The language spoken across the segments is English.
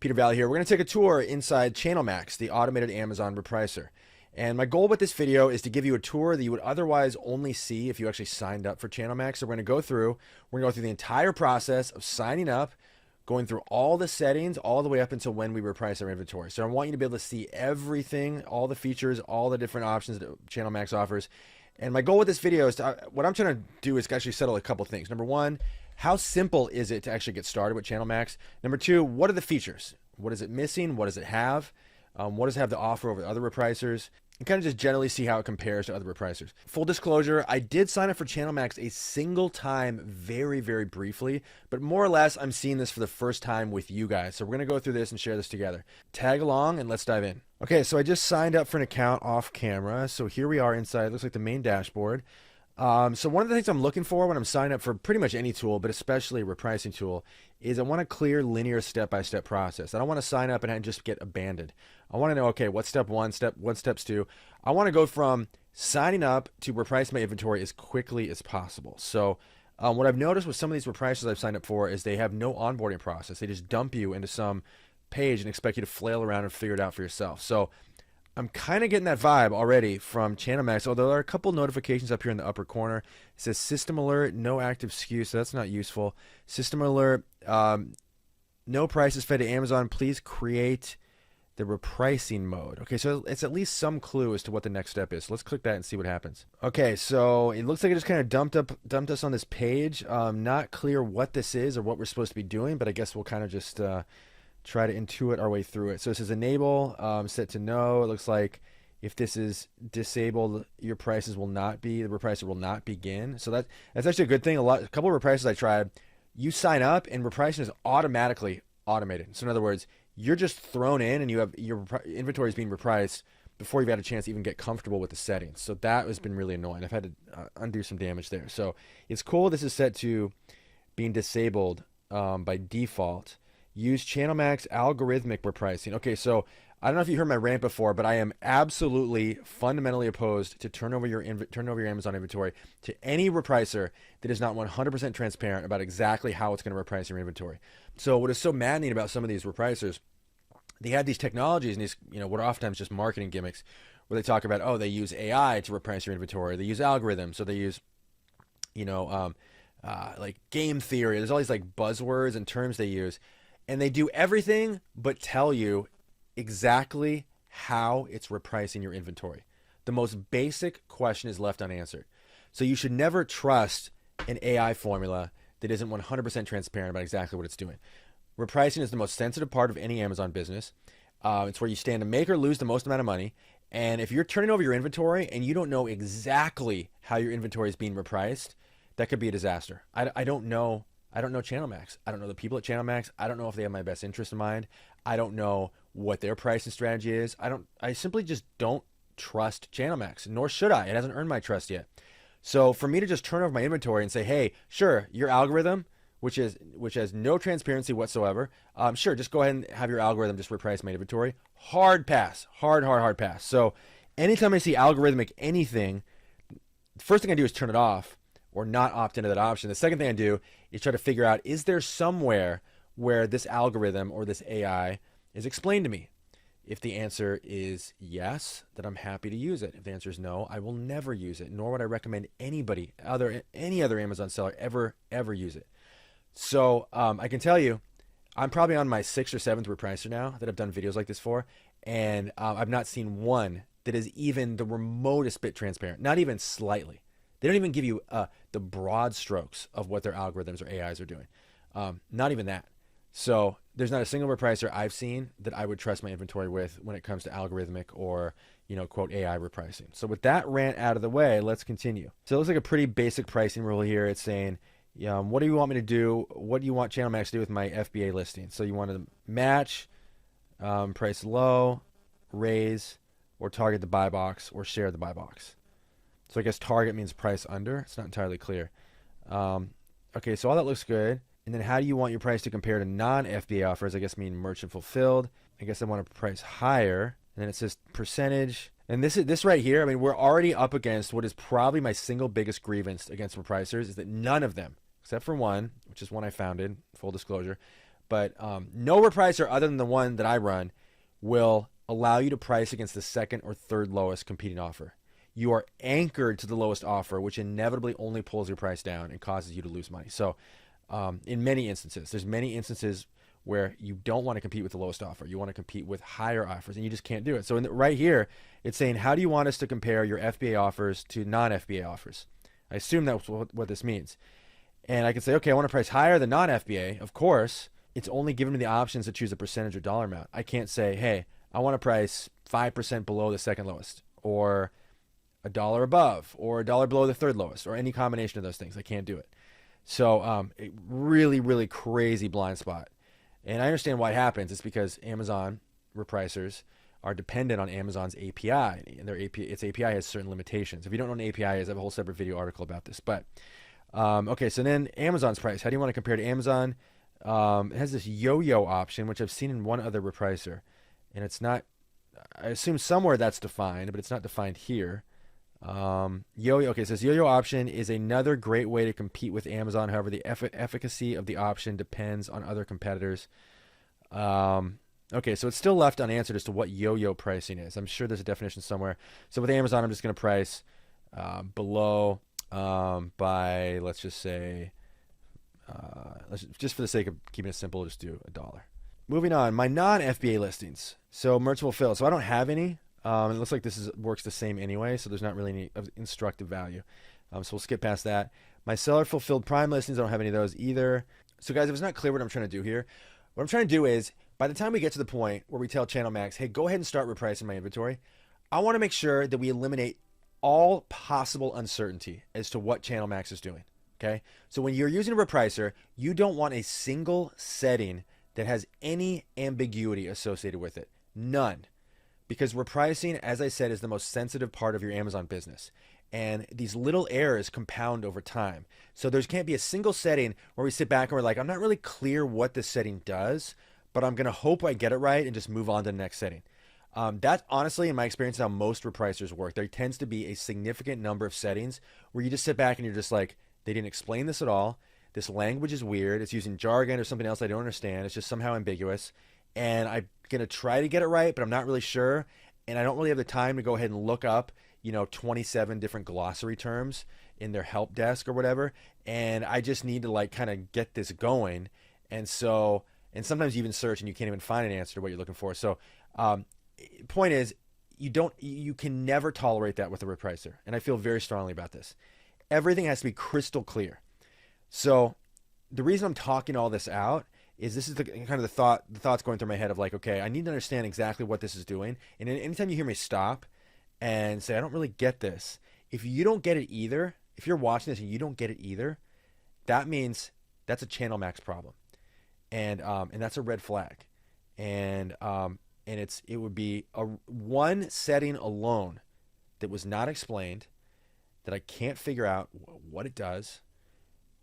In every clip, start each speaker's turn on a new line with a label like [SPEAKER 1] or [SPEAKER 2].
[SPEAKER 1] Peter Valley here. We're going to take a tour inside ChannelMax, the automated Amazon repricer. And my goal with this video is to give you a tour that you would otherwise only see if you actually signed up for ChannelMax. So we're going to go through the entire process of signing up, going through all the settings, all the way up until when we reprice our inventory. So I want you to be able to see everything, all the features, all the different options that ChannelMax offers. And my goal with this video is what I'm trying to do is actually settle a couple things. Number one, how simple is it to actually get started with ChannelMax? Number two, what are the features? What is it missing? What does it have? What does it have to offer over other repricers? And kind of just generally see how it compares to other repricers. Full disclosure, I did sign up for ChannelMax a single time very, very briefly, but more or less I'm seeing this for the first time with you guys. So we're going to go through this and share this together. Tag along and let's dive in. Okay, so I just signed up for an account off camera. So here we are inside, it looks like the main dashboard. So one of the things I'm looking for when I'm signing up for pretty much any tool, but especially a repricing tool, is I want a clear linear step-by-step process. I don't want to sign up and just get abandoned. I want to know, okay, what's step one, what steps two? I want to go from signing up to reprice my inventory as quickly as possible. So what I've noticed with some of these repricers I've signed up for is they have no onboarding process. They just dump you into some page and expect you to flail around and figure it out for yourself. So I'm kind of getting that vibe already from ChannelMax, although there are a couple notifications up here in the upper corner. It says system alert, no active SKU, so that's not useful. System alert, no prices fed to Amazon. Please create the repricing mode. Okay, so it's at least some clue as to what the next step is. So let's click that and see what happens. Okay, so it looks like it just kind of dumped us on this page. Not clear what this is or what we're supposed to be doing, but I guess we'll kind of just try to intuit our way through it. So it says enable, set to no. It looks like if this is disabled, your prices will not be, the repricer will not begin. So that's actually a good thing. A couple of repricers I tried, you sign up and repricing is automatically automated. So in other words, you're just thrown in and you have your inventory is being repriced before you've had a chance to even get comfortable with the settings. So that has been really annoying. I've had to undo some damage there. So it's cool this is set to being disabled by default. Use ChannelMax algorithmic repricing. Okay, so I don't know if you heard my rant before, but I am absolutely fundamentally opposed to turn over your Amazon inventory to any repricer that is not 100% transparent about exactly how it's going to reprice your inventory. So what is so maddening about some of these repricers, they have these technologies and these, what are oftentimes just marketing gimmicks where they talk about, oh, they use AI to reprice your inventory. They use algorithms. So they use, like game theory. There's all these like buzzwords and terms they use. And they do everything but tell you exactly how it's repricing your inventory. The most basic question is left unanswered. So you should never trust an AI formula that isn't 100% transparent about exactly what it's doing. Repricing is the most sensitive part of any Amazon business. It's where you stand to make or lose the most amount of money. And if you're turning over your inventory and you don't know exactly how your inventory is being repriced, that could be a disaster. I don't know ChannelMax. I don't know the people at ChannelMax. I don't know if they have my best interest in mind. I don't know what their pricing strategy is. I simply just don't trust ChannelMax, nor should I. It hasn't earned my trust yet. So for me to just turn over my inventory and say, hey, sure, your algorithm, which has no transparency whatsoever, sure, just go ahead and have your algorithm just reprice my inventory. Hard pass. Hard pass. So anytime I see algorithmic anything, the first thing I do is turn it off or not opt into that option. The second thing I do is try to figure out, is there somewhere where this algorithm or this AI is explained to me? If the answer is yes, then I'm happy to use it. If the answer is no, I will never use it, nor would I recommend any other Amazon seller ever use it. So I can tell you, I'm probably on my 6th or 7th repricer now that I've done videos like this for, and I've not seen one that is even the remotest bit transparent, not even slightly. They don't even give you the broad strokes of what their algorithms or AIs are doing. Not even that. So there's not a single repricer I've seen that I would trust my inventory with when it comes to algorithmic or, quote, AI repricing. So with that rant out of the way, let's continue. So it looks like a pretty basic pricing rule here. It's saying, what do you want me to do? What do you want ChannelMax to do with my FBA listing? So you want to match, price low, raise, or target the buy box, or share the buy box. So I guess target means price under. It's not entirely clear. Okay, so all that looks good. And then how do you want your price to compare to non-FBA offers? I guess mean merchant fulfilled. I guess I want to price higher. And then it says percentage. And this right here, I mean, we're already up against what is probably my single biggest grievance against repricers is that none of them, except for one, which is one I founded, full disclosure, But no repricer other than the one that I run will allow you to price against the second or third lowest competing offer. You are anchored to the lowest offer, which inevitably only pulls your price down and causes you to lose money. So in many instances, there's many instances where you don't want to compete with the lowest offer. You want to compete with higher offers, and you just can't do it. So right here, it's saying, how do you want us to compare your FBA offers to non-FBA offers? I assume that's what this means. And I can say, okay, I want to price higher than non-FBA. Of course, it's only giving me the options to choose a percentage or dollar amount. I can't say, hey, I want to price 5% below the second lowest, or $1 above, or $1 below the third lowest, or any combination of those things. I can't do it. So really, really crazy blind spot. And I understand why it happens. It's because Amazon repricers are dependent on Amazon's API, and its API has certain limitations. If you don't know what an API is, I have a whole separate video article about this. But okay, so then Amazon's price. How do you want to compare to Amazon? It has this yo-yo option, which I've seen in one other repricer, and it's not. I assume somewhere that's defined, but it's not defined here. Yo-yo. Okay, it says yo-yo option is another great way to compete with Amazon. However, the efficacy of the option depends on other competitors. Okay, so it's still left unanswered as to what yo-yo pricing is. I'm sure there's a definition somewhere. So with Amazon, I'm just going to price below by, let's just say, just for the sake of keeping it simple, just do $1. Moving on, my non-FBA listings. So merchant fulfilled. So I don't have any. It looks like this works the same anyway, so there's not really any instructive value. So we'll skip past that. My seller fulfilled Prime listings, I don't have any of those either. So guys, if it's not clear what I'm trying to do here, what I'm trying to do is, by the time we get to the point where we tell ChannelMax, hey, go ahead and start repricing my inventory, I want to make sure that we eliminate all possible uncertainty as to what ChannelMax is doing. Okay? So when you're using a repricer, you don't want a single setting that has any ambiguity associated with it. None. Because repricing, as I said, is the most sensitive part of your Amazon business. And these little errors compound over time. So there can't be a single setting where we sit back and we're like, I'm not really clear what this setting does, but I'm going to hope I get it right and just move on to the next setting. That's honestly, in my experience, how most repricers work. There tends to be a significant number of settings where you just sit back and you're just like, they didn't explain this at all. This language is weird. It's using jargon or something else I don't understand. It's just somehow ambiguous. And I'm going to try to get it right, but I'm not really sure. And I don't really have the time to go ahead and look up, 27 different glossary terms in their help desk or whatever. And I just need to kind of get this going. And sometimes you even search and you can't even find an answer to what you're looking for. So point is, you can never tolerate that with a repricer. And I feel very strongly about this. Everything has to be crystal clear. So the reason I'm talking all this out is this is the kind of the thoughts going through my head of like, okay, I need to understand exactly what this is doing. And anytime you hear me stop and say, I don't really get this, if you don't get it either, if you're watching this and you don't get it either, that means that's a ChannelMax problem. And that's a red flag. And it would be one setting alone that was not explained, that I can't figure out what it does,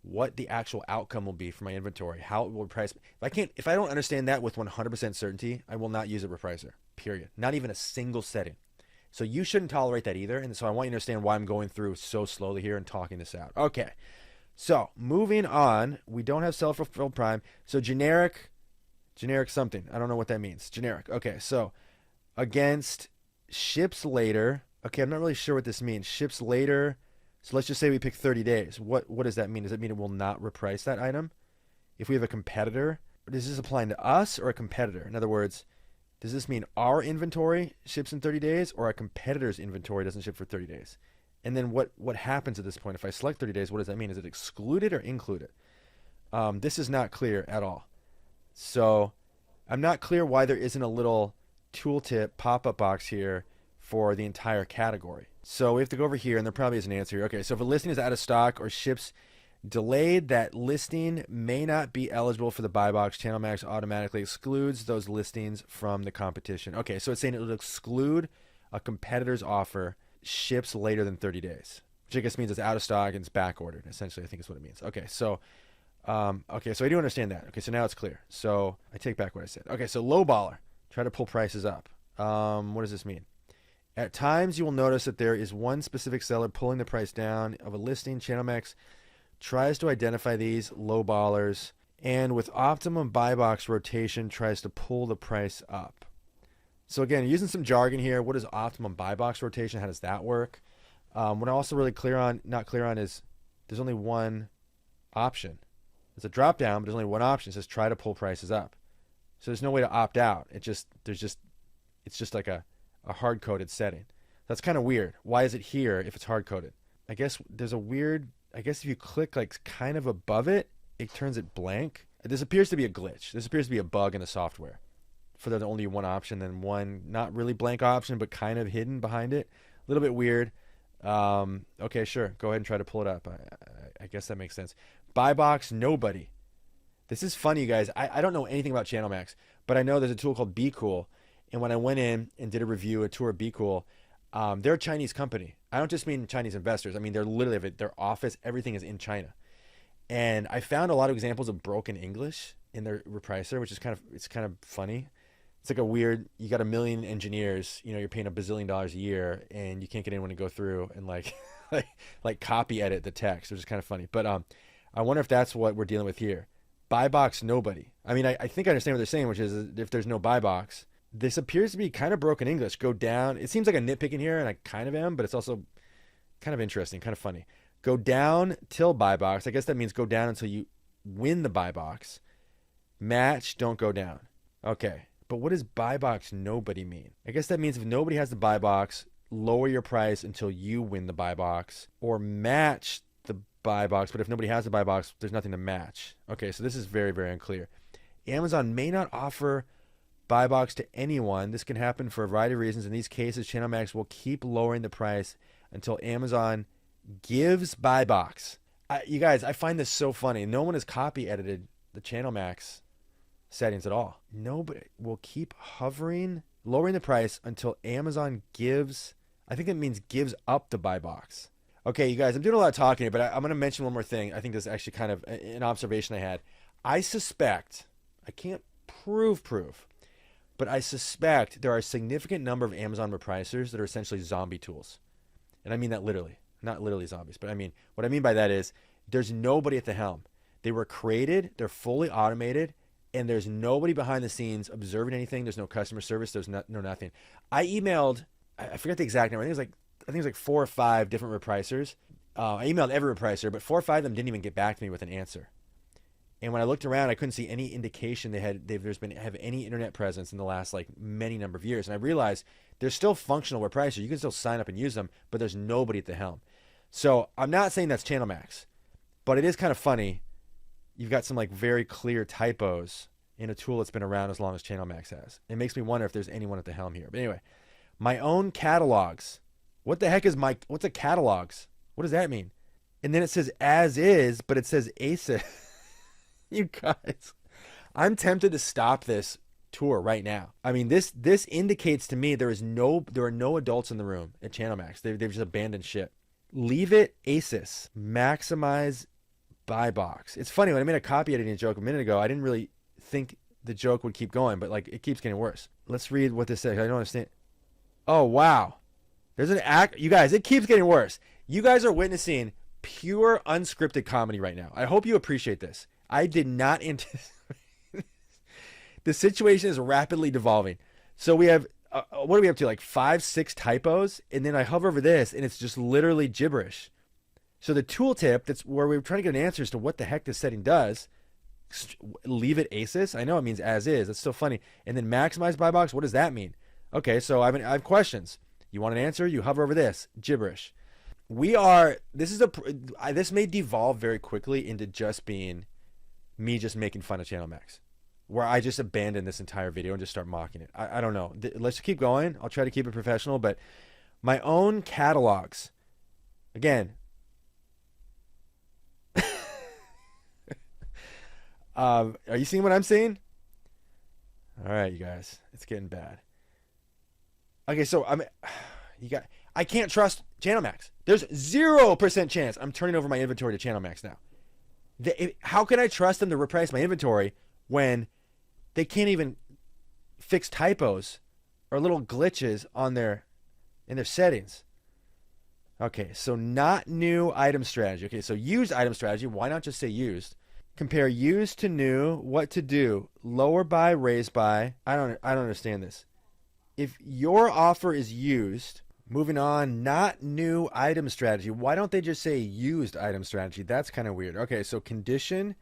[SPEAKER 1] what the actual outcome will be for my inventory, how it will price. If I don't understand that with 100% certainty, I will not use a repricer, period. Not even a single setting. So you shouldn't tolerate that either. And so I want you to understand why I'm going through so slowly here and talking this out. Okay. So moving on, we don't have self-fulfilled Prime. So generic something. I don't know what that means. Generic. Okay. So against ships later. Okay. I'm not really sure what this means. Ships later. So let's just say we pick 30 days. What does that mean? Does that mean it will not reprice that item? If we have a competitor, does this apply to us or a competitor? In other words, does this mean our inventory ships in 30 days or a competitor's inventory doesn't ship for 30 days? And then what happens at this point? If I select 30 days, what does that mean? Is it excluded or included? This is not clear at all. So I'm not clear why there isn't a little tooltip pop-up box here for the entire category. So we have to go over here, and there probably is an answer here. Okay, so if a listing is out of stock or ships delayed, that listing may not be eligible for the buy box. ChannelMax automatically excludes those listings from the competition. Okay, so it's saying it will exclude a competitor's offer ships later than 30 days, which I guess means it's out of stock and it's back ordered. Essentially, I think is what it means. Okay, so so I do understand that. Okay, so now it's clear. So I take back what I said. Okay, so lowballer, try to pull prices up. What does this mean? At times, you will notice that there is one specific seller pulling the price down of a listing. ChannelMax tries to identify these lowballers and with optimum buy box rotation tries to pull the price up. So again, using some jargon here. What is optimum buy box rotation? How does that work? What I'm also really not clear on is there's only one option. It's a drop down, but there's only one option. It says try to pull prices up. So there's no way to opt out. It's just like a hard coded setting. That's kind of weird. Why is it here if it's hard coded? I guess there's a weird. I guess if you click like kind of above it, it turns it blank. This appears to be a glitch. This appears to be a bug in the software. For the only one option, then one not really blank option, but kind of hidden behind it. A little bit weird. Okay, sure. Go ahead and try to pull it up. I guess that makes sense. Buy box, nobody. This is funny, you guys. I don't know anything about ChannelMax, but I know there's a tool called Be Cool. And when I went in and did a tour of Be Cool, they're a Chinese company. I don't just mean Chinese investors. I mean, they're literally, their office, everything is in China. And I found a lot of examples of broken English in their repricer, which is kind of funny. It's like a weird, you got a million engineers, you're paying $1 bazillion a year, and you can't get anyone to go through and like copy edit the text, which is kind of funny. But I wonder if that's what we're dealing with here. Buy box, nobody. I mean, I think I understand what they're saying, which is if there's no buy box, this appears to be kind of broken English. Go down. It seems like a nitpicking here, and I kind of am, but it's also kind of interesting, kind of funny. Go down till buy box. I guess that means go down until you win the buy box. Match, don't go down. Okay. But what does buy box nobody mean? I guess that means if nobody has the buy box, lower your price until you win the buy box, or match the buy box. But if nobody has the buy box, there's nothing to match. Okay, so this is very, very unclear. Amazon may not offer buy box to anyone. This can happen for a variety of reasons. In these cases, ChannelMax will keep lowering the price until Amazon gives buy box. You guys, I find this so funny. No one has copy edited the ChannelMax settings at all. Nobody will keep hovering, lowering the price until Amazon gives, I think it means gives up the buy box. Okay, you guys, I'm doing a lot of talking here, but I'm going to mention one more thing. I think this is actually kind of an observation I had. I suspect, I can't prove, but I suspect there are a significant number of Amazon reprisers that are essentially zombie tools. And I mean that literally, not literally zombies, but what I mean by that is there's nobody at the helm. They were created, they're fully automated, and there's nobody behind the scenes observing anything. There's no customer service. There's no nothing. I emailed, I forget the exact number. I think it was like 4 or 5 different reprisers. I emailed every repricer, but 4 or 5 of them didn't even get back to me with an answer. And when I looked around, I couldn't see any indication have any internet presence in the last many number of years. And I realized there's still functional repricers. You can still sign up and use them, but there's nobody at the helm. So I'm not saying that's ChannelMax, but it is kind of funny. You've got some very clear typos in a tool that's been around as long as ChannelMax has. It makes me wonder if there's anyone at the helm here. But anyway, my own catalogs. What the heck is what's a catalogs? What does that mean? And then it says as is, but it says ASIS. You guys, I'm tempted to stop this tour right now. I mean, this indicates to me there are no adults in the room at ChannelMax. They've just abandoned ship. Leave it ASIS. Maximize buy box. It's funny, when I made a copy editing joke a minute ago, I didn't really think the joke would keep going, but it keeps getting worse. Let's read what this says. I don't understand. Oh, wow. There's an act. You guys, it keeps getting worse. You guys are witnessing pure unscripted comedy right now. I hope you appreciate this. I did not anticipate. The situation is rapidly devolving. So we have, what are we up to? 5, 6 typos. And then I hover over this and it's just literally gibberish. So the tooltip, that's where we were trying to get an answer as to what the heck this setting does. Leave it ASIS. I know it means as is. That's so funny. And then maximize buy box. What does that mean? Okay, so I have questions. You want an answer? You hover over this. Gibberish. This may devolve very quickly into just being me just making fun of ChannelMax, where I just abandon this entire video and just start mocking it. I don't know. Let's keep going. I'll try to keep it professional, but my own catalogs. Again, are you seeing what I'm seeing? All right, you guys, it's getting bad. Okay, so I can't trust ChannelMax. There's 0% chance I'm turning over my inventory to ChannelMax now. How can I trust them to reprice my inventory when they can't even fix typos or little glitches in their settings? Okay, so not new item strategy. Okay, so used item strategy. Why not just say used? Compare used to new. What to do? Lower by, raise by. I don't understand this. If your offer is used, moving on, not new item strategy. Why don't they just say used item strategy? That's kind of weird. Okay, so condition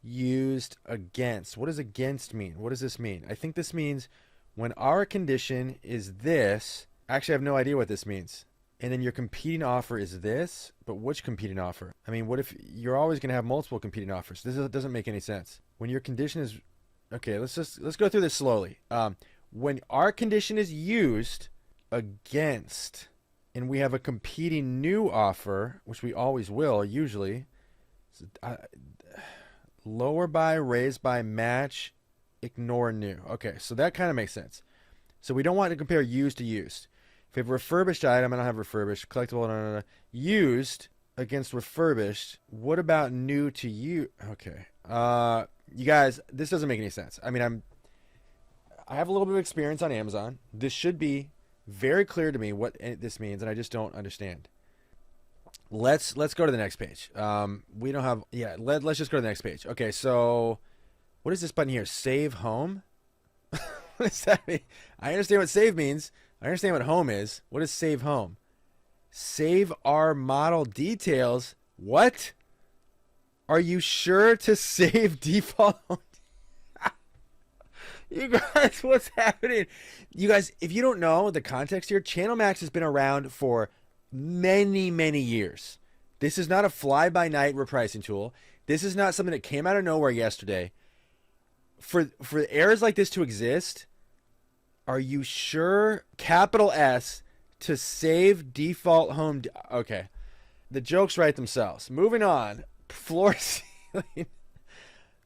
[SPEAKER 1] used against. What does against mean? What does this mean? I think this means when our condition is this. Actually, I have no idea what this means. And then your competing offer is this, but which competing offer? I mean, what if you're always going to have multiple competing offers? Doesn't make any sense. When your condition is, okay, let's go through this slowly. When our condition is used against, and we have a competing new offer, which we always will usually, lower by, raise by, match, ignore new. Okay, so that kind of makes sense. So we don't want to compare used to used. If we have a refurbished item, I don't have refurbished. Collectible, no. Used against refurbished. What about new to you? Okay. You guys, this doesn't make any sense. I mean, I have a little bit of experience on Amazon. This should be very clear to me what this means, and I just don't understand. Let's go to the next page. We don't have, yeah, let's just go to the next page. Okay, so what is this button here? Save home? What does that mean? I understand what save means. I understand what home is. What is save home? Save our model details. What? Are you sure to save default home? You guys, what's happening? You guys, if you don't know the context here, ChannelMax has been around for many, many years. This is not a fly-by-night repricing tool. This is not something that came out of nowhere yesterday. For errors like this to exist, are you sure, capital S, to save default home? Okay. The jokes write themselves. Moving on. Floor ceiling.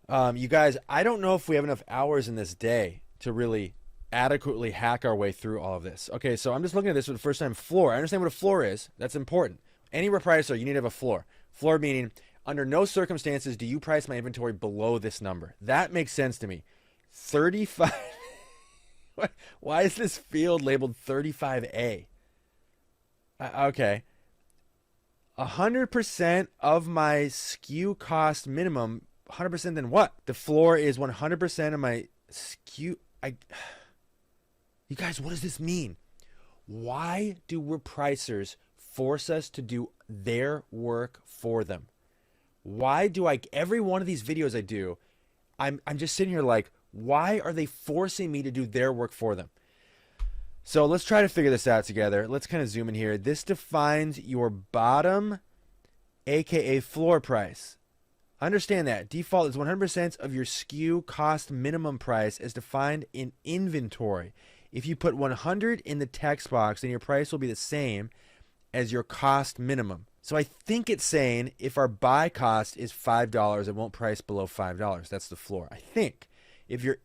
[SPEAKER 1] You guys, I don't know if we have enough hours in this day to really adequately hack our way through all of this. Okay, so I'm just looking at this for the first time. Floor. I understand what a floor is. That's important. Any repricer, you need to have a floor. Floor meaning, under no circumstances do you price my inventory below this number. That makes sense to me. 35. Why is this field labeled 35A? Okay. 100% of my SKU cost minimum. 100% then what? The floor is 100% of my SKU. You guys, what does this mean? Why do repricers force us to do their work for them? Why do every one of these videos I do, I'm just sitting here like, why are they forcing me to do their work for them? So let's try to figure this out together. Let's kind of zoom in here. This defines your bottom, aka floor price. Understand that. Default is 100% of your SKU cost minimum price as defined in inventory. If you put 100 in the text box, then your price will be the same as your cost minimum. So I think it's saying if our buy cost is $5, it won't price below $5. That's the floor. I think. If you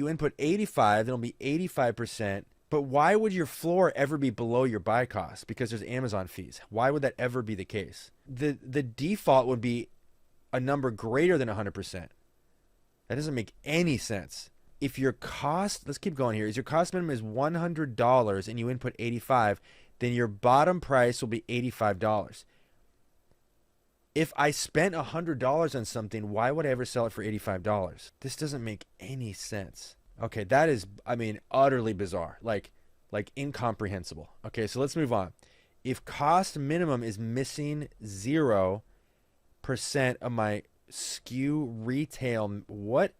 [SPEAKER 1] input 85, then it'll be 85%. But why would your floor ever be below your buy cost? Because there's Amazon fees. Why would that ever be the case? The default would be a number greater than 100%. That doesn't make any sense. If your cost, let's keep going here, is your cost minimum is $100 and you input 85, then your bottom price will be $85. If I spent $100 on something, why would I ever sell it for $85? This doesn't make any sense. Okay, that is, I mean, utterly bizarre, like incomprehensible. Okay, so let's move on. If cost minimum is missing 0% of my SKU retail, what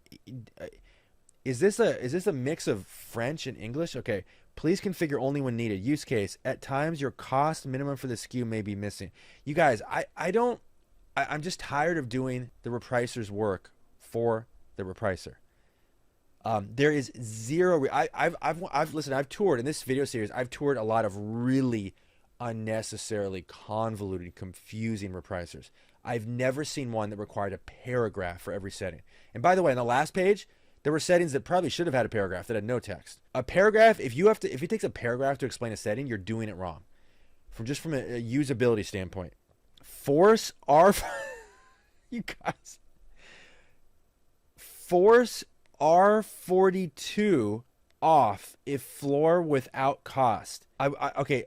[SPEAKER 1] is this a mix of French and English? Okay, please configure only when needed. Use case, at times your cost minimum for the SKU may be missing. You guys, I'm just tired of doing the repricer's work for the repricer. There is zero. I've toured in this video series. I've toured a lot of really unnecessarily convoluted, confusing repricers. I've never seen one that required a paragraph for every setting. And by the way, on the last page, there were settings that probably should have had a paragraph that had no text. A paragraph, if it takes a paragraph to explain a setting, you're doing it wrong. From a usability standpoint. Force you guys. Force R42 off if floor without cost. Okay,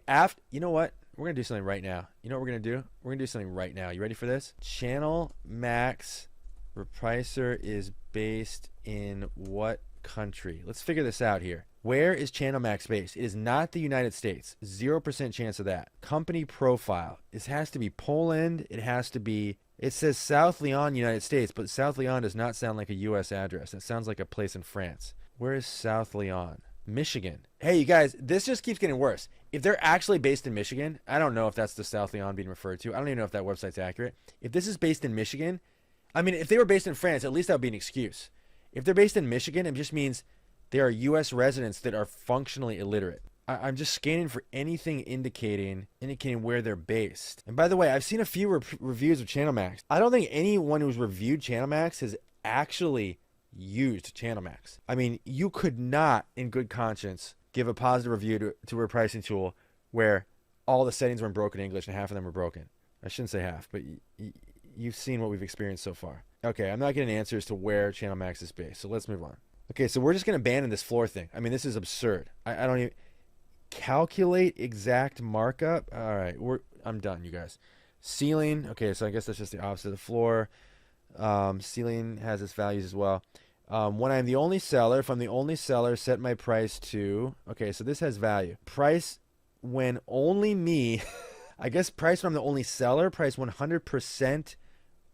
[SPEAKER 1] you know what? We're going to do something right now. You know what we're going to do? We're going to do something right now. You ready for this? ChannelMax Repricer is based in what country? Let's figure this out here. Where is ChannelMax based? It is not the United States. 0% chance of that. Company profile. This has to be Poland. It has to be, it says South Lyon, United States, but South Lyon does not sound like a US address. It sounds like a place in France. Where is South Lyon? Michigan. Hey, you guys, this just keeps getting worse. If they're actually based in Michigan, I don't know if that's the South Lyon being referred to. I don't even know if that website's accurate. If this is based in Michigan, I mean, if they were based in France, at least that would be an excuse. If they're based in Michigan, it just means they are U.S. residents that are functionally illiterate. I'm just scanning for anything indicating where they're based. And by the way, I've seen a few reviews of ChannelMax. I don't think anyone who's reviewed ChannelMax has actually used ChannelMax. I mean, you could not, in good conscience, give a positive review to a repricing tool where all the settings were in broken English and half of them were broken. I shouldn't say half, but you've seen what we've experienced so far. Okay, I'm not getting answers to where ChannelMax is based, so let's move on. Okay, so we're just going to abandon this floor thing. I mean, this is absurd. I don't even... Calculate exact markup. All right, I'm done, you guys. Ceiling. Okay, so I guess that's just the opposite of the floor. Ceiling has its values as well. When I'm the only seller, if I'm the only seller, set my price to... Okay, so this has value. Price when only me... I guess price when I'm the only seller. Price 100%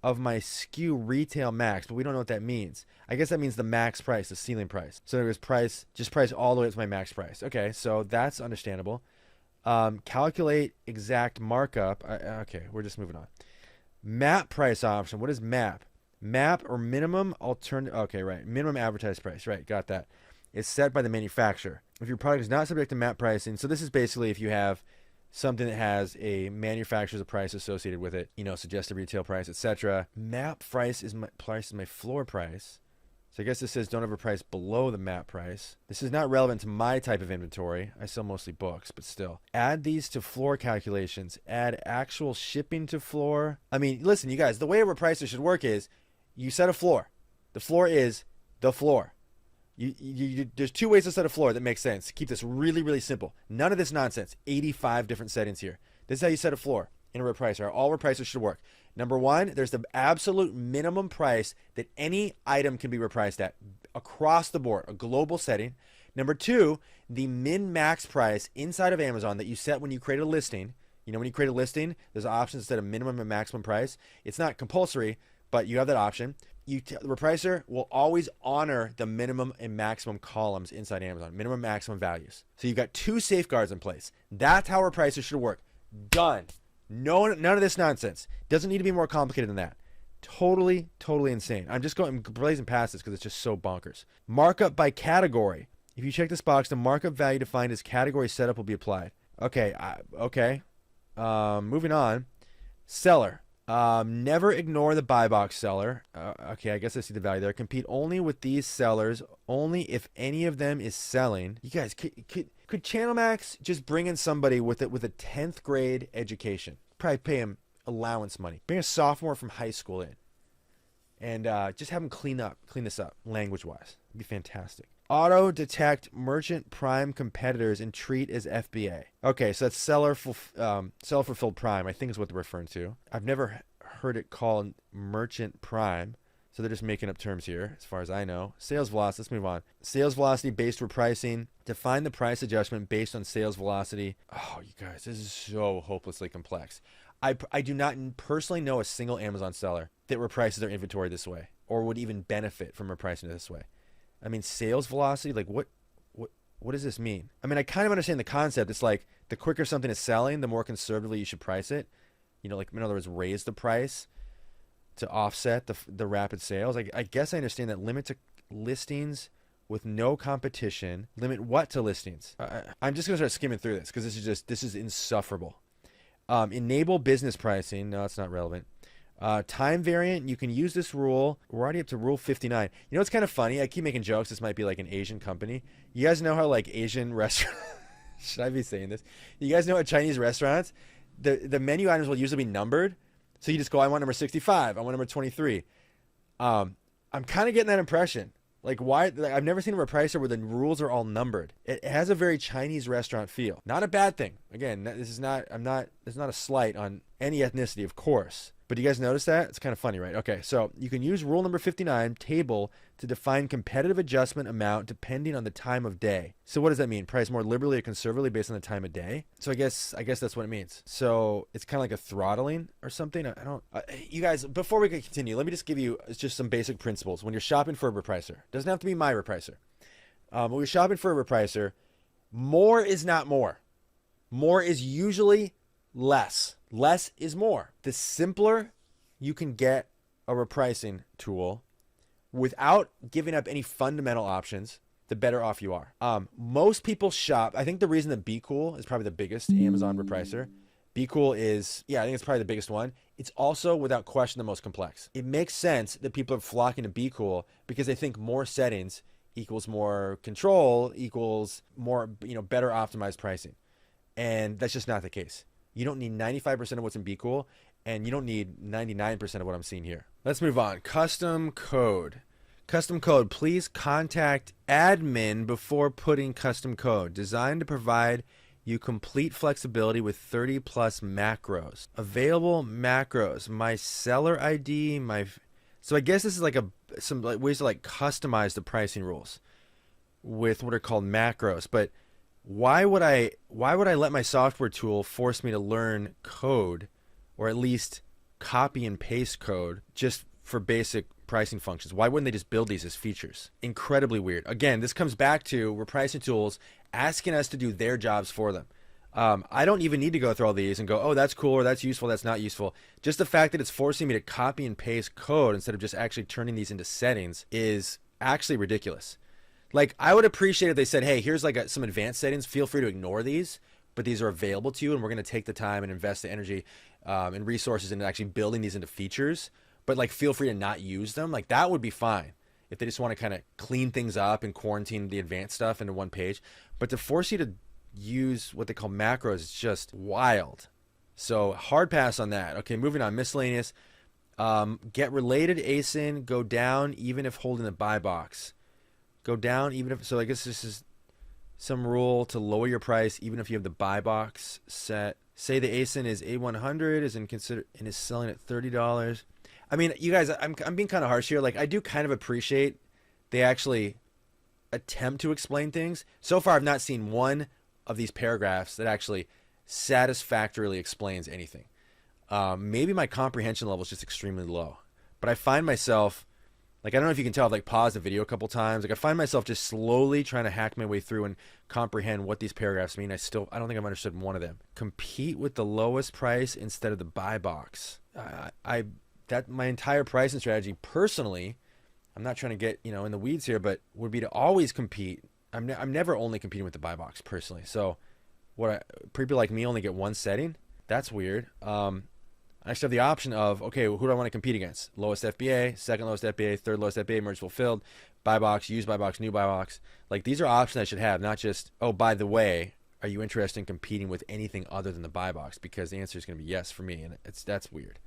[SPEAKER 1] of my SKU retail max, but we don't know what that means. I guess that means the max price, the ceiling price. So it was price all the way up to my max price. Okay, so that's understandable. Calculate exact markup. Okay, we're just moving on. Map price option. What is map? Map or minimum alternative. Okay, right. Minimum advertised price. Right, got that. It's set by the manufacturer. If your product is not subject to map pricing, so this is basically if you have something that has a manufacturer's price associated with it, you know, suggested retail price, etc. Map price is my floor price. So I guess this says don't ever price below the map price. This is not relevant to my type of inventory. I sell mostly books, but still. Add these to floor calculations. Add actual shipping to floor. I mean, listen, you guys, the way a repricer should work is you set a floor. The floor is the floor. There's two ways to set a floor that makes sense. Keep this really, really simple. None of this nonsense. 85 different settings here. This is how you set a floor in a repricer. All repricers should work. Number one, there's the absolute minimum price that any item can be repriced at across the board, a global setting. Number two, the min-max price inside of Amazon that you set when you create a listing. You know, when you create a listing, there's options to set a minimum and maximum price. It's not compulsory, but you have that option. The repricer will always honor the minimum and maximum columns inside Amazon, minimum, maximum values. So you've got two safeguards in place. That's how repricer should work. Done. No, none of this nonsense. Doesn't need to be more complicated than that. Totally, totally insane. I'm blazing past this because it's just so bonkers. Markup by category. If you check this box, the markup value defined as category setup will be applied. Okay, moving on. Seller. Never ignore the buy box seller. Okay, I guess I see the value there. Compete only with these sellers, only if any of them is selling. You guys, could ChannelMax just bring in somebody with a 10th grade education? Probably pay him allowance money. Bring a sophomore from high school in, and just have him clean this up language-wise. It'd be fantastic. Auto detect merchant prime competitors and treat as FBA. Okay, so that's seller fulfilled prime, I think is what they're referring to. I've never heard it called merchant prime, so they're just making up terms here as far as I know. Sales velocity, let's move on. Sales velocity based repricing. Define the price adjustment based on sales velocity. Oh, you guys, this is so hopelessly complex. I do not personally know a single Amazon seller that reprices their inventory this way or would even benefit from repricing it this way. I mean, sales velocity, like what does this mean? I mean, I kind of understand the concept. It's like the quicker something is selling, the more conservatively you should price it. You know, like in other words, raise the price to offset the rapid sales. I guess I understand that. Limit to listings with no competition. Limit what to listings? I'm just gonna start skimming through this because this is insufferable. Enable business pricing. No, it's not relevant. Time variant, you can use this rule. We're already up to rule 59. You know, it's kind of funny. I keep making jokes. This might be like an Asian company. You guys know how like Asian restaurants, should I be saying this? You guys know how Chinese restaurants, the menu items will usually be numbered. So you just go, I want number 65. I want number 23. I'm kind of getting that impression. Like why, I've never seen a repricer where the rules are all numbered. It has a very Chinese restaurant feel. Not a bad thing. Again, this is not a slight on any ethnicity, of course. But do you guys notice that? It's kind of funny, right? Okay, so you can use rule number 59, table, to define competitive adjustment amount depending on the time of day. So what does that mean? Price more liberally or conservatively based on the time of day? So I guess that's what it means. So it's kind of like a throttling or something. I don't. You guys, before we can continue, let me just give you just some basic principles when you're shopping for a repricer. Doesn't have to be my repricer. When you're shopping for a repricer, more is not more. More is usually less. Less is more. The simpler you can get a repricing tool without giving up any fundamental options, the better off you are. Most people shop. I think the reason that Be Cool is probably the biggest Amazon repricer. Be Cool is, I think it's probably the biggest one. It's also, without question, the most complex. It makes sense that people are flocking to Be Cool because they think more settings equals more control equals more, better optimized pricing. And that's just not the case. You don't need 95% of what's in Be Cool, and you don't need 99% of what I'm seeing here. Let's move on. Custom code. Custom code. Please contact admin before putting custom code. Designed to provide you complete flexibility with 30 plus macros. Available macros. My seller ID. So I guess this is like some ways to customize the pricing rules with what are called macros. But why would I let my software tool force me to learn code, or at least copy and paste code, just for basic pricing functions? Why wouldn't they just build these as features? Incredibly weird. Again, this comes back to repricing tools asking us to do their jobs for them. I don't even need to go through all these and go, oh, that's cool, or that's useful, that's not useful. Just the fact that it's forcing me to copy and paste code instead of just actually turning these into settings is actually ridiculous. Like, I would appreciate if they said, hey, here's some advanced settings. Feel free to ignore these, but these are available to you, and we're going to take the time and invest the energy and resources into actually building these into features. But feel free to not use them. That would be fine if they just want to kind of clean things up and quarantine the advanced stuff into one page. But to force you to use what they call macros is just wild. So hard pass on that. Okay, moving on. Miscellaneous. Get related ASIN. Go down even if holding the buy box. Go down even if, so I guess this is some rule to lower your price even if you have the buy box set. Say the ASIN is A100 and is selling at $30. I mean, you guys, I'm being kind of harsh here. I do kind of appreciate they actually attempt to explain things. So far, I've not seen one of these paragraphs that actually satisfactorily explains anything. Maybe my comprehension level is just extremely low, but I find myself, I don't know if you can tell, I've paused the video a couple times. I find myself just slowly trying to hack my way through and comprehend what these paragraphs mean. I don't think I've understood one of them. Compete with the lowest price instead of the buy box. My entire pricing strategy, personally, I'm not trying to get in the weeds here, but would be to always compete. I'm never only competing with the buy box personally. So people like me only get one setting. That's weird. I actually have the option of, okay, who do I want to compete against? Lowest FBA, second lowest FBA, third lowest FBA, merge fulfilled, buy box, use buy box, new buy box. These are options I should have, not just, oh, by the way, are you interested in competing with anything other than the buy box? Because the answer is going to be yes for me, and that's weird.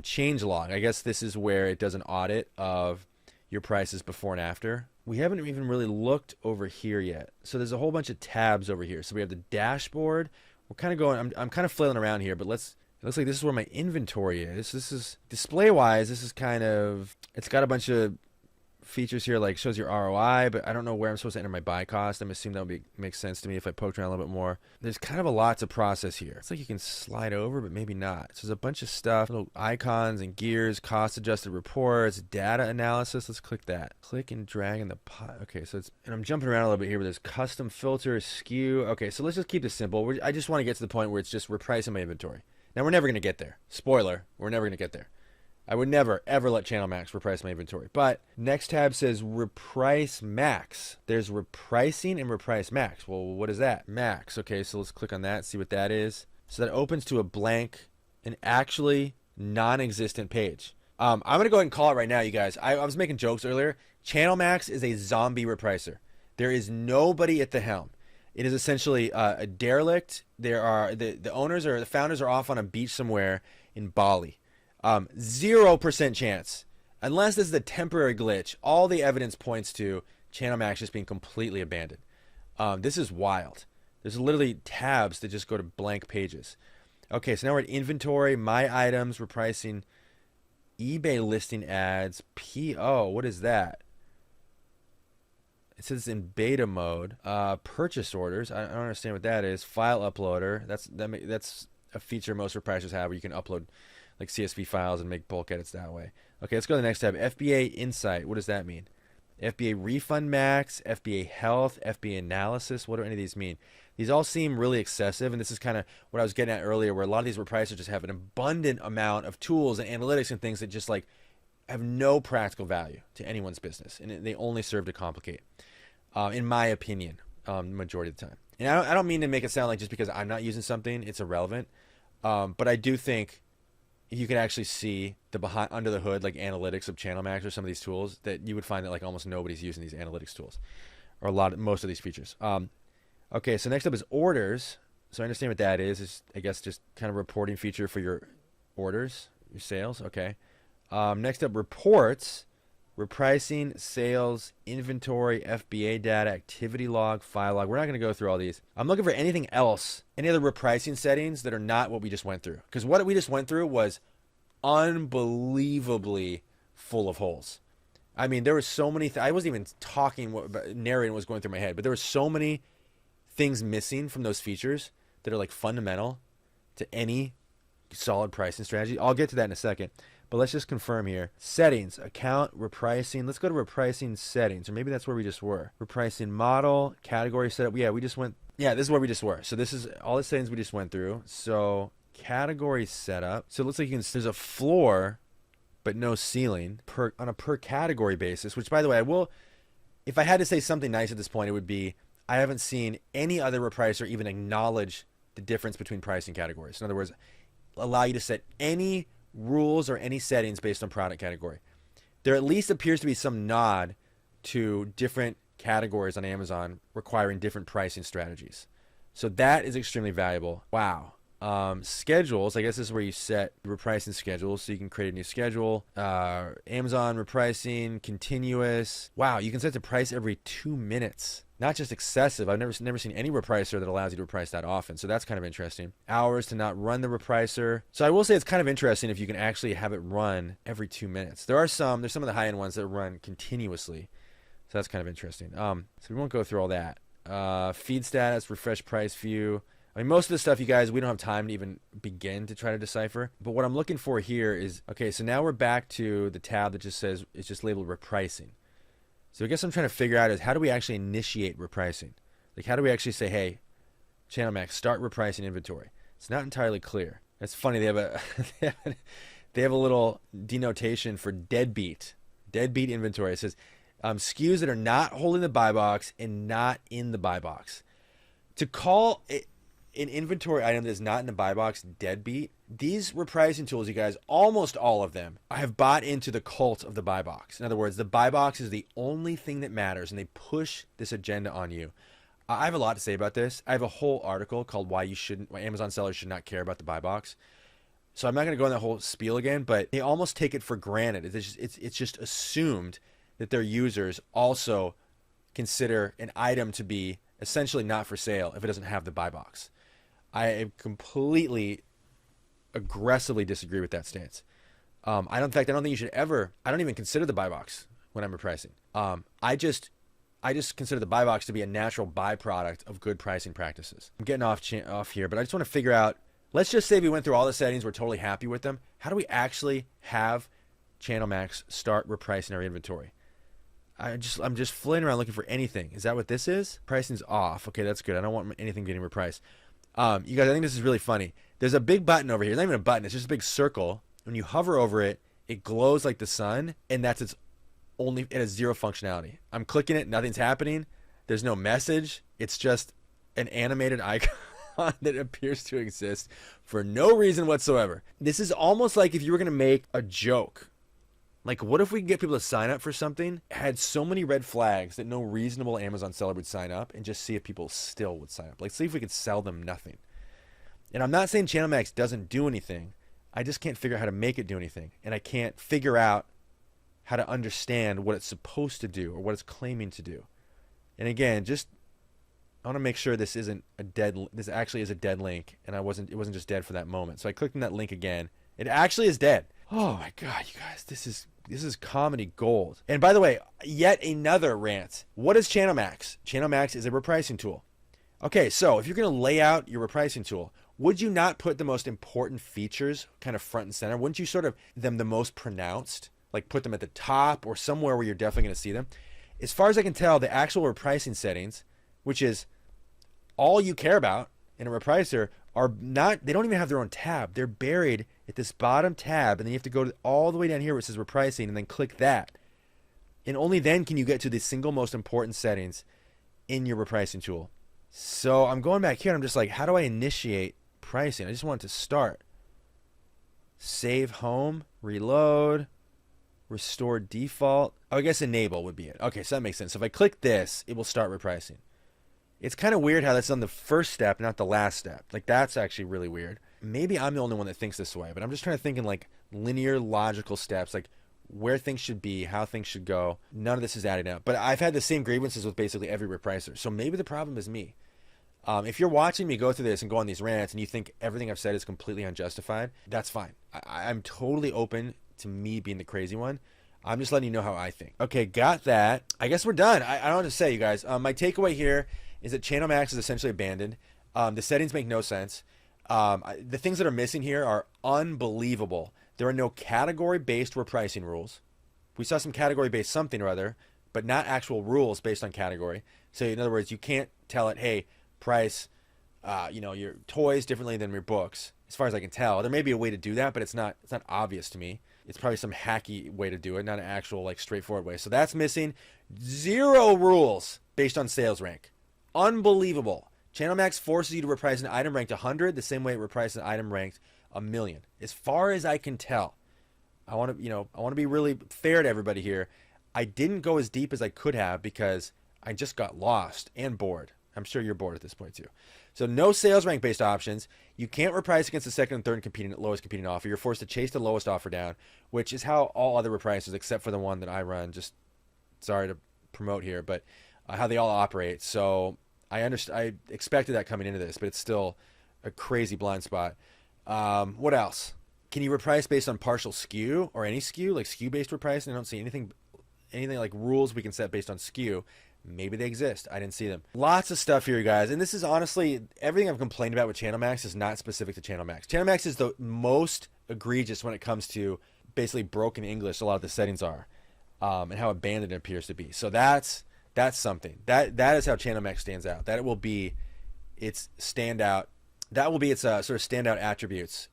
[SPEAKER 1] Change log. I guess this is where it does an audit of your prices before and after. We haven't even really looked over here yet. So there's a whole bunch of tabs over here. So we have the dashboard. We're kind of going, I'm kind of flailing around here, but it looks like this is where my inventory is. This is display-wise, this is it's got a bunch of features here, shows your ROI, but I don't know where I'm supposed to enter my buy cost. I'm assuming that would make sense to me if I poked around a little bit more. There's kind of a lot to process here. It's like you can slide over, but maybe not. So there's a bunch of stuff, little icons and gears, cost-adjusted reports, data analysis. Let's click that. Click and drag in the pot. Okay, so and I'm jumping around a little bit here, but there's custom filters, SKU. Okay, so let's just keep this simple. I just want to get to the point where it's just repricing my inventory. Now, we're never going to get there. Spoiler, we're never going to get there. I would never, ever let ChannelMax reprice my inventory. But next tab says reprice max. There's repricing and reprice max. Well, what is that? Max. Okay, so let's click on that, see what that is. So that opens to a blank, an actually non-existent page. I'm going to go ahead and call it right now, you guys. I was making jokes earlier. ChannelMax is a zombie repricer. There is nobody at the helm. It is essentially a derelict. There are the owners or the founders are off on a beach somewhere in Bali. 0% chance, unless this is a temporary glitch. All the evidence points to ChannelMax just being completely abandoned. This is wild. There's literally tabs that just go to blank pages. Okay, so now we're at inventory, my items, repricing, eBay listing ads, PO. What is that? It says it's in beta mode. Purchase orders. I don't understand what that is. File uploader. That's a feature most repricers have where you can upload like CSV files and make bulk edits that way. Okay, let's go to the next tab. FBA Insight. What does that mean? FBA Refund Max, FBA Health, FBA Analysis. What do any of these mean? These all seem really excessive, and this is kind of what I was getting at earlier, where a lot of these repricers just have an abundant amount of tools and analytics and things that just like have no practical value to anyone's business, and they only serve to complicate, in my opinion, the majority of the time. And I don't mean to make it sound like just because I'm not using something, it's irrelevant, but I do think if you can actually see the behind under the hood like analytics of ChannelMax or some of these tools, that you would find that like almost nobody's using these analytics tools, or most of these features. Okay, so next up is orders. So I understand what that is. It's, I guess, just kind of reporting feature for your orders, your sales. Okay. Next up, reports, repricing, sales, inventory, FBA data, activity log, file log. We're not going to go through all these. I'm looking for anything else, any other repricing settings that are not what we just went through. Because what we just went through was unbelievably full of holes. I mean, there were so many. I wasn't even narrating what was going through my head, but there were so many things missing from those features that are like fundamental to any solid pricing strategy. I'll get to that in a second, but let's just confirm here. Settings, account, repricing. Let's go to repricing settings, or maybe that's where we just were. Repricing model, category setup. Yeah, we just went. Yeah, this is where we just were. So this is all the settings we just went through. So category setup. So it looks like there's a floor, but no ceiling on a per category basis, which by the way, if I had to say something nice at this point, it would be, I haven't seen any other repricer even acknowledge the difference between pricing categories. In other words, allow you to set any rules or any settings based on product category. There at least appears to be some nod to different categories on Amazon requiring different pricing strategies. So that is extremely valuable. Wow. Schedules, I guess this is where you set repricing schedules, so you can create a new schedule. Amazon repricing, continuous. Wow, you can set the price every 2 minutes. Not just excessive. I've never seen any repricer that allows you to reprice that often, so that's kind of interesting. Hours to not run the repricer. So I will say it's kind of interesting if you can actually have it run every 2 minutes. There's some of the high-end ones that run continuously, so that's kind of interesting. So we won't go through all that. Feed status, refresh price view. I mean, most of the stuff, you guys, we don't have time to even begin to try to decipher. But what I'm looking for here is, okay, so now we're back to the tab that just says, it's just labeled repricing. So I guess I'm trying to figure out is, how do we actually initiate repricing? Like, how do we actually say, hey, ChannelMax, start repricing inventory? It's not entirely clear. It's funny, they have a little denotation for deadbeat inventory. It says SKUs that are not holding the buy box and not in the buy box. To call it an inventory item that is not in the buy box deadbeat, these repricing tools, you guys, almost all of them, I have bought into the cult of the buy box. In other words, the buy box is the only thing that matters, and they push this agenda on you. I have a lot to say about this. I have a whole article called why Amazon sellers should not care about the buy box. So I'm not going to go in that whole spiel again, but they almost take it for granted. It's just assumed that their users also consider an item to be essentially not for sale if it doesn't have the buy box. I completely, aggressively disagree with that stance. I don't think you should ever. I don't even consider the buy box when I'm repricing. I just consider the buy box to be a natural byproduct of good pricing practices. I'm getting off here, but I just want to figure out. Let's just say we went through all the settings. We're totally happy with them. How do we actually have ChannelMax start repricing our inventory? I'm just flailing around looking for anything. Is that what this is? Pricing's off. Okay, that's good. I don't want anything getting repriced. You guys, I think this is really funny. There's a big button over here. It's not even a button. It's just a big circle. When you hover over it, it glows like the sun, and it has zero functionality. I'm clicking it. Nothing's happening. There's no message. It's just an animated icon that appears to exist for no reason whatsoever. This is almost like if you were going to make a joke. Like, what if we could get people to sign up for something, had so many red flags that no reasonable Amazon seller would sign up, and just see if people still would sign up? Like, see if we could sell them nothing. And I'm not saying ChannelMax doesn't do anything. I just can't figure out how to make it do anything. And I can't figure out how to understand what it's supposed to do or what it's claiming to do. And again, just I want to make sure this isn't a dead. This actually is a dead link, and it wasn't just dead for that moment. So I clicked on that link again. It actually is dead. Oh my god, you guys, this is comedy gold. And by the way, yet another rant. What is ChannelMax? ChannelMax is a repricing tool. Okay, so if you're going to lay out your repricing tool, would you not put the most important features kind of front and center? Wouldn't you sort of them the most pronounced? Like put them at the top or somewhere where you're definitely going to see them? As far as I can tell, the actual repricing settings, which is all you care about in a repricer, are not, they don't even have their own tab. They're buried at this bottom tab, and then you have to go all the way down here where it says repricing and then click that. And only then can you get to the single most important settings in your repricing tool. So I'm going back here and I'm just like, how do I initiate pricing? I just want it to start. Save home, reload, restore default. Oh, I guess enable would be it. Okay, so that makes sense. So if I click this, it will start repricing. It's kind of weird how that's on the first step, not the last step. Like, that's actually really weird. Maybe I'm the only one that thinks this way, but I'm just trying to think in like linear, logical steps, like where things should be, how things should go. None of this is adding up. But I've had the same grievances with basically every repricer. So maybe the problem is me. If you're watching me go through this and go on these rants and you think everything I've said is completely unjustified, that's fine. I'm totally open to me being the crazy one. I'm just letting you know how I think. Okay, got that. I guess we're done. I don't know what to say, you guys. My takeaway here is that ChannelMax is essentially abandoned. The settings make no sense. The things that are missing here are unbelievable. There are no category-based repricing rules. We saw some category-based something or other, but not actual rules based on category. So in other words, you can't tell it, hey, price, your toys differently than your books. As far as I can tell, there may be a way to do that, but it's not obvious to me. It's probably some hacky way to do it, not an actual like straightforward way. So that's missing. 0 rules based on sales rank. Unbelievable. ChannelMax forces you to reprice an item ranked 100 the same way it reprices an item ranked 1,000,000. As far as I can tell, I want to be really fair to everybody here. I didn't go as deep as I could have because I just got lost and bored. I'm sure you're bored at this point too. So no sales rank based options. You can't reprice against the second and third lowest competing offer. You're forced to chase the lowest offer down, which is how all other repricers, except for the one that I run, just sorry to promote here, but how they all operate. So I expected that coming into this, but it's still a crazy blind spot. What else? Can you reprice based on partial SKU or any SKU, like SKU based repricing? I don't see anything like rules we can set based on SKU. Maybe they exist. I didn't see them. Lots of stuff here, you guys. And this is honestly, everything I've complained about with ChannelMax is not specific to ChannelMax. ChannelMax is the most egregious when it comes to basically broken English. A lot of the settings are, and how abandoned it appears to be. So that's something. That is how ChannelMax stands out. That it will be its standout. That will be its sort of standout attributes.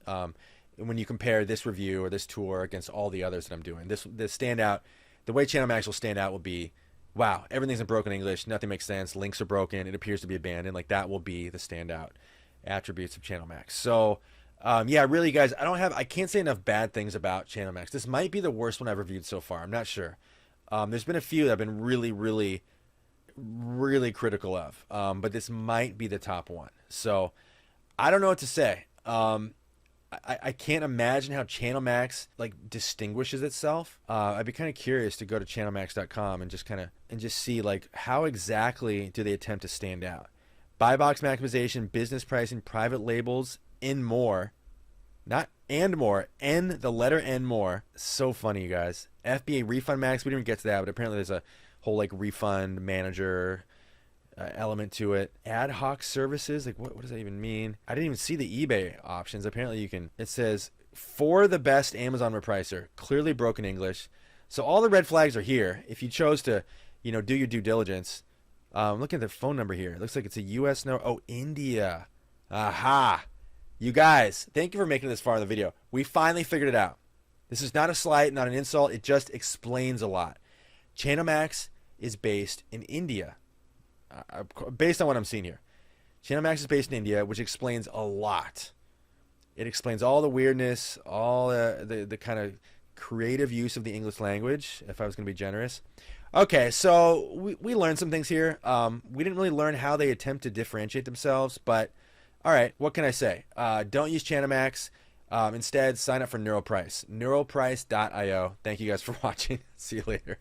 [SPEAKER 1] When you compare this review or this tour against all the others that I'm doing, the standout, the way ChannelMax will stand out will be, wow, everything's in broken English, nothing makes sense, links are broken, it appears to be abandoned. Like, that will be the standout attributes of ChannelMax. So yeah, really, guys, I can't say enough bad things about ChannelMax. This might be the worst one I've reviewed so far. I'm not sure. There's been a few that I've been really, really, really critical of, but this might be the top one. So I don't know what to say. I can't imagine how ChannelMax like distinguishes itself. I'd be kind of curious to go to channelmax.com and just see like how exactly do they attempt to stand out. Buy box maximization, business pricing, private labels, and more. Not and more, N, the letter N, more. So funny, you guys. FBA refund max, we didn't even get to that, but apparently there's a whole like refund manager element to it. Ad hoc services, like what does that even mean? I didn't even see the eBay options. Apparently you can. It says for the best Amazon repricer, clearly broken English. So all the red flags are here. If you chose to, do your due diligence. Look at the phone number here. It looks like it's a US number. Oh, India. Aha. You guys, thank you for making it this far in the video. We finally figured it out. This is not a slight, not an insult. It just explains a lot. ChannelMax is based in India. Based on what I'm seeing here. ChannelMax is based in India, which explains a lot. It explains all the weirdness, all the kind of creative use of the English language, if I was going to be generous. Okay, so we learned some things here. We didn't really learn how they attempt to differentiate themselves, but all right, what can I say? Don't use ChannelMax. Instead, sign up for NeuroPrice. NeuroPrice.io. Thank you guys for watching. See you later.